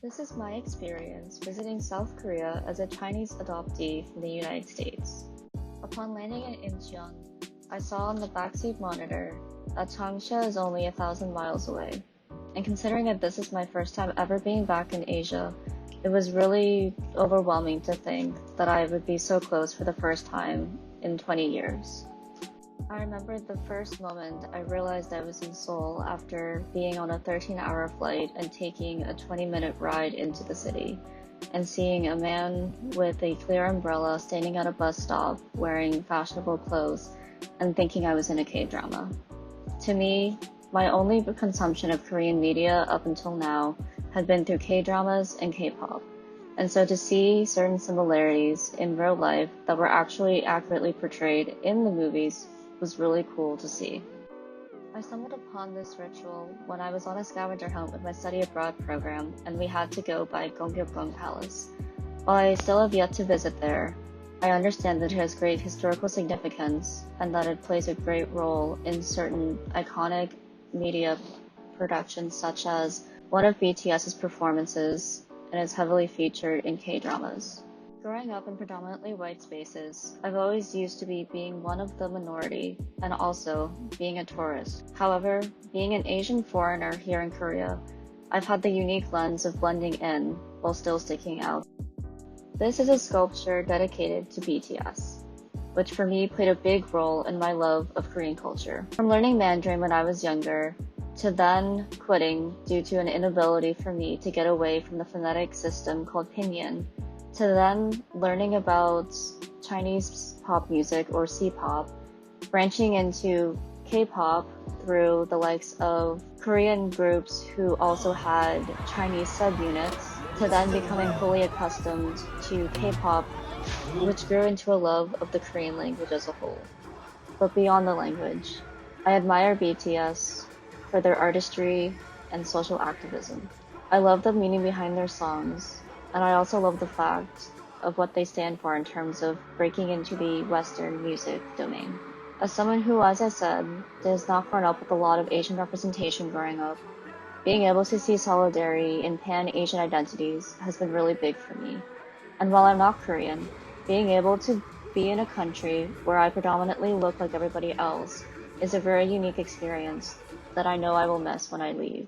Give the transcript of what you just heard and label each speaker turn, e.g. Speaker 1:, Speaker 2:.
Speaker 1: This is my experience visiting South Korea as a Chinese adoptee from the United States. Upon landing in Incheon, I saw on the backseat monitor that Changsha is only 1,000 miles away. And considering that this is my first time ever being back in Asia, it was really overwhelming to think that I would be so close for the first time in 20 years. I remember the first moment I realized I was in Seoul after being on a 13-hour flight and taking a 20-minute ride into the city, and seeing a man with a clear umbrella standing at a bus stop wearing fashionable clothes and thinking I was in a K-drama. To me, my only consumption of Korean media up until now had been through K-dramas and K-pop, and so to see certain similarities in real life that were actually accurately portrayed in the movies was really cool to see. I stumbled upon this ritual when I was on a scavenger hunt with my study abroad program, and we had to go by Gyeongbokgung Palace. While I still have yet to visit there, I understand that it has great historical significance and that it plays a great role in certain iconic media productions, such as one of BTS's performances, and is heavily featured in K-dramas. Growing up in predominantly white spaces, I've always used to be being one of the minority and also being a tourist. However, being an Asian foreigner here in Korea, I've had the unique lens of blending in while still sticking out. This is a sculpture dedicated to BTS, which for me played a big role in my love of Korean culture. From learning Mandarin when I was younger, to then quitting due to an inability for me to get away from the phonetic system called pinyin, to then learning about Chinese pop music or C-pop, branching into K-pop through the likes of Korean groups who also had Chinese subunits, to then becoming fully accustomed to K-pop, which grew into a love of the Korean language as a whole. But beyond the language, I admire BTS for their artistry and social activism. I love the meaning behind their songs, and I also love the fact of what they stand for in terms of breaking into the Western music domain. As someone who, as I said, has not grown up with a lot of Asian representation growing up, being able to see solidarity in pan-Asian identities has been really big for me. And while I'm not Korean, being able to be in a country where I predominantly look like everybody else is a very unique experience that I know I will miss when I leave.